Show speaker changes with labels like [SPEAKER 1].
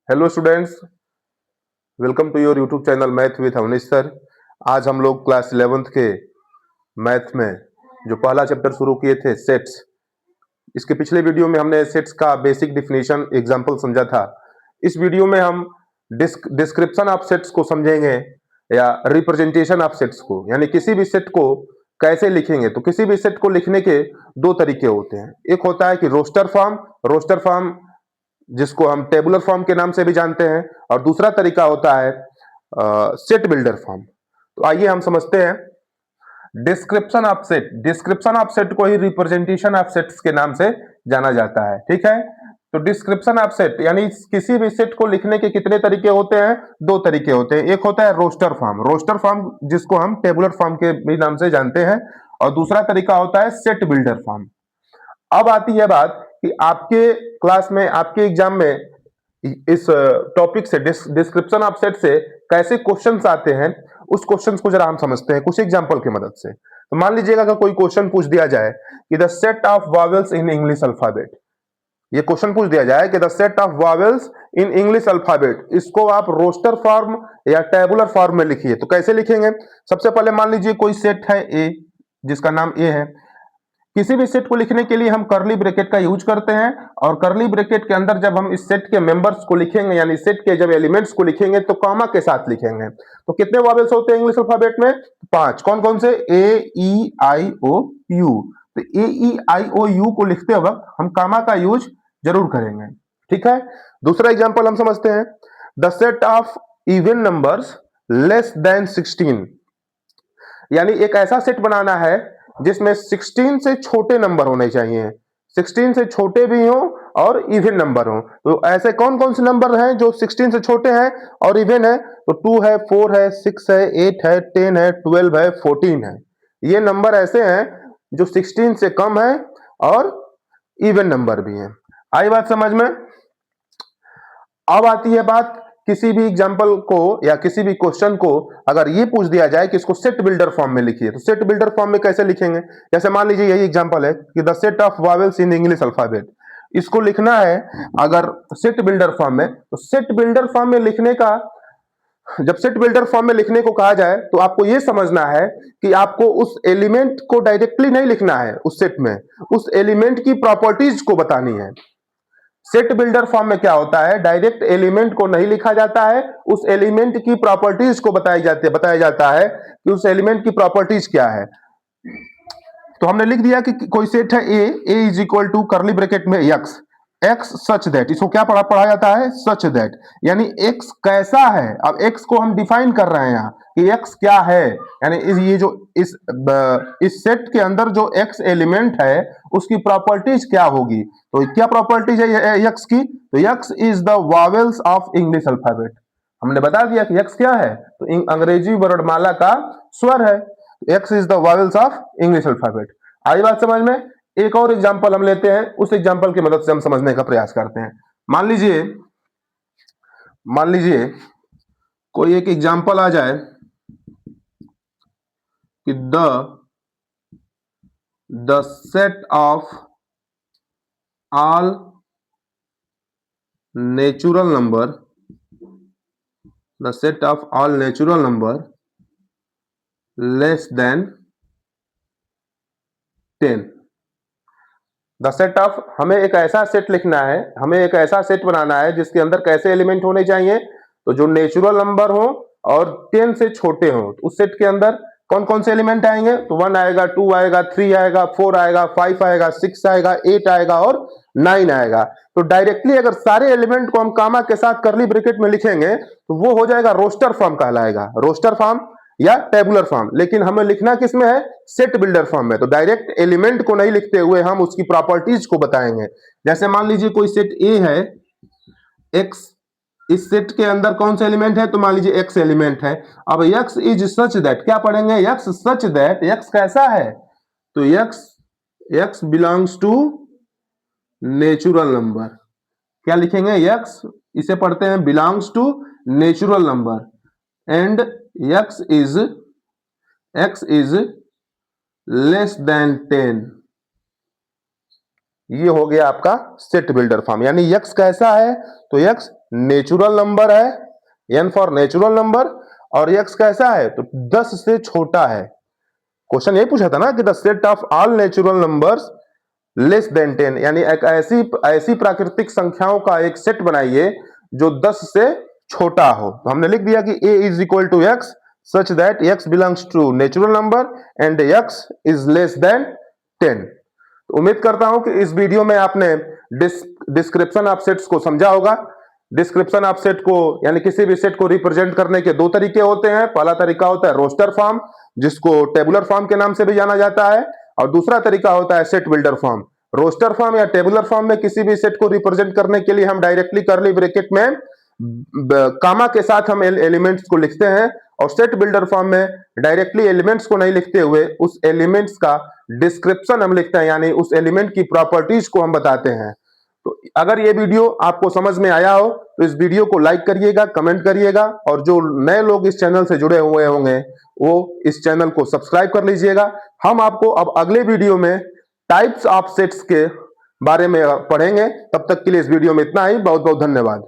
[SPEAKER 1] Hello students, welcome to your YouTube channel math with Avnish sir. आज हम लोग class 11th के मैथ में जो पहला चैप्टर शुरू किए थे सेट्स, इसके पिछले वीडियो में हमने सेट्स का बेसिक डिफिनीशन एग्जांपल समझा था। इस वीडियो में हम डिस्क्रिप्शन ऑफ सेट्स को समझेंगे या रिप्रेजेंटेशन ऑफ सेट्स को, यानी किसी भी सेट को कैसे लिखेंगे। तो किसी भी सेट को लिखने के दो तरीके होते हैं। एक होता है कि रोस्टर फॉर्म जिसको हम टेबुलर फॉर्म के नाम से भी जानते हैं, और दूसरा तरीका होता है सेट बिल्डर फॉर्म। तो आइए हम समझते हैं डिस्क्रिप्शन ऑफ सेट को ही रिप्रेजेंटेशन ऑफ सेट्स के नाम से जाना जाता है। ठीक है, तो डिस्क्रिप्शन ऑफ सेट यानी किसी भी सेट को लिखने के कितने तरीके होते हैं? दो तरीके होते हैं। एक होता है रोस्टर फॉर्म जिसको हम टेबुलर फॉर्म के भी नाम से जानते हैं, और दूसरा तरीका होता है सेट बिल्डर फॉर्म। अब आती है बात कि आपके क्लास में, आपके एग्जाम में इस टॉपिक से, डिस्क्रिप्शन ऑफ सेट से कैसे क्वेश्चंस आते हैं, उस क्वेश्चंस को जरा हम समझते हैं कुछ एग्जांपल की मदद से। तो मान लीजिएगा कि कोई क्वेश्चन पूछ दिया जाए कि the set of vowels in English alphabet. ये क्वेश्चन पूछ दिया जाए कि the set of vowels in English alphabet, इसको आप रोस्टर फॉर्म या टेबुलर फॉर्म में लिखिए। तो कैसे लिखेंगे? सबसे पहले मान लीजिए कोई सेट है ए, जिसका नाम ए है। किसी भी सेट को लिखने के लिए हम करली ब्रैकेट का यूज करते हैं, और करली ब्रैकेट के अंदर जब हम इस सेट के मेंबर्स को लिखेंगे, यानी सेट के जब एलिमेंट्स को लिखेंगे, तो कॉमा के साथ लिखेंगे। तो कितने वॉवेल्स होते हैं इंग्लिश अल्फाबेट में? 5। कौन कौन से? ए, ई, आई, ओ, यू। तो ए, ई, आई, ओ, यू को लिखते वक्त हम कॉमा का यूज जरूर करेंगे। ठीक है, दूसरा एग्जाम्पल हम समझते हैं। The set of even numbers less than 16, यानी एक ऐसा सेट बनाना है जिसमें 16 से छोटे नंबर होने चाहिए, 16 से छोटे भी हो और इवन नंबर हो। तो ऐसे कौन कौन से नंबर हैं जो 16 से छोटे हैं और इवन है? तो 2 है, 4 है, 6 है, 8 है, 10 है, 12 है, 14 है। ये नंबर ऐसे हैं जो 16 से कम है और इवन नंबर भी है। आई बात समझ में? अब आती है बात, किसी भी एग्जाम्पल को या किसी भी क्वेश्चन को अगर ये पूछ दिया जाए कि इसको सेट बिल्डर फॉर्म में लिखिए, तो सेट बिल्डर फॉर्म में कैसे लिखेंगे? जैसे मान लीजिए यही एग्जाम्पल है कि the set of vowels in English alphabet, इसको लिखना है अगर सेट बिल्डर फॉर्म में। तो सेट बिल्डर फॉर्म में लिखने का, जब सेट बिल्डर फॉर्म में लिखने को कहा जाए तो आपको यह समझना है कि आपको उस एलिमेंट को डायरेक्टली नहीं लिखना है उस सेट में, उस एलिमेंट की प्रॉपर्टीज को बतानी है। सेट बिल्डर फॉर्म में क्या होता है? डायरेक्ट एलिमेंट को नहीं लिखा जाता है, उस एलिमेंट की प्रॉपर्टीज को बताया जाता है कि उस एलिमेंट की प्रॉपर्टीज क्या है। तो हमने लिख दिया कि कोई सेट है A is equal to curly bracket में एक्स सच दैट, इसको क्या पढ़ा जाता है? सच दैट, यानी एक्स कैसा है। अब एक्स को हम डिफाइन कर रहे हैं यहाँ कि एक्स क्या है, यानी ये जो इस सेट के अंदर जो एक्स एलिमेंट है उसकी प्रॉपर्टीज क्या होगी। तो क्या प्रॉपर्टीज है एक्स की? तो x is the vowels of English alphabet. हमने बता दिया कि एक्स क्या है, तो अंग्रेजी वर्णमाला का स्वर है। X is the vowels of English alphabet. आई बात समझ में? एक और एग्जांपल हम लेते हैं, उस एग्जांपल की मदद से हम समझने का प्रयास करते हैं। मान लीजिए कोई एक एग्जांपल आ जाए कि the set of all natural number, the set of all natural number less than 10। The set of, हमें एक ऐसा सेट लिखना है, हमें एक ऐसा सेट बनाना है जिसके अंदर कैसे एलिमेंट होने चाहिए? तो जो नेचुरल नंबर हो और 10 से छोटे हो। उस सेट के अंदर कौन कौन से एलिमेंट आएंगे? तो 1 आएगा, 2 आएगा, 3 आएगा, 4 आएगा, 5 आएगा, 6 आएगा, 8 आएगा और 9 आएगा। तो डायरेक्टली अगर सारे एलिमेंट को हम कामा के साथ करली ब्रैकेट में लिखेंगे तो वो हो जाएगा रोस्टर फॉर्म कहलाएगा, रोस्टर फॉर्म या टेबुलर फॉर्म। लेकिन हमें लिखना किस में है? सेट बिल्डर फॉर्म में। तो डायरेक्ट एलिमेंट को नहीं लिखते हुए हम उसकी प्रॉपर्टीज को बताएंगे। जैसे मान लीजिए कोई सेट ए है, एक्स, इस सेट के अंदर कौन सा एलिमेंट है? तो मान लीजिए एक्स एलिमेंट है। अब एक्स इज सच दैट, क्या पढ़ेंगे? एक्स सच दैट, एक्स कैसा है? तो x belongs to natural number. क्या लिखेंगे? एक्स, इसे पढ़ते हैं belongs to natural number and x is less than 10। ये हो गया आपका सेट बिल्डर फॉर्म, यानी x कैसा है? तो x नेचुरल नंबर है, n फॉर नेचुरल नंबर, और x कैसा है तो 10 से छोटा है। क्वेश्चन यही पूछा था ना कि the set of all natural numbers less than 10, यानी एक ऐसी प्राकृतिक संख्याओं का एक सेट बनाइए जो 10 से छोटा हो। तो हमने लिख दिया कि a is equal to x such that x belongs to natural number and x is less than 10। तो उम्मीद करता हूं कि इस वीडियो में आपने डिस्क्रिप्शन ऑफ सेट्स को समझा होगा। डिस्क्रिप्शन ऑफ सेट को यानी किसी भी सेट को रिप्रेजेंट करने के दो तरीके होते हैं। पहला तरीका होता है रोस्टर फॉर्म, जिसको टेबुलर फॉर्म के नाम से भी जाना जाता है, और दूसरा तरीका होता है set builder form. Roster form या टेबुलर फॉर्म में किसी भी सेट को रिप्रेजेंट करने के लिए हम डायरेक्टली कर्ली ब्रैकेट में कामा के साथ हम एलिमेंट्स को लिखते हैं, और सेट बिल्डर फॉर्म में डायरेक्टली एलिमेंट्स को नहीं लिखते हुए उस एलिमेंट्स का डिस्क्रिप्शन हम लिखते हैं, यानी उस एलिमेंट की प्रॉपर्टीज को हम बताते हैं। तो अगर ये वीडियो आपको समझ में आया हो तो इस वीडियो को लाइक करिएगा, कमेंट करिएगा, और जो नए लोग इस चैनल से जुड़े हुए होंगे वो इस चैनल को सब्सक्राइब कर लीजिएगा। हम आपको अब अगले वीडियो में टाइप्स ऑफ सेट्स के बारे में पढ़ेंगे। तब तक के लिए इस वीडियो में इतना ही। बहुत बहुत धन्यवाद।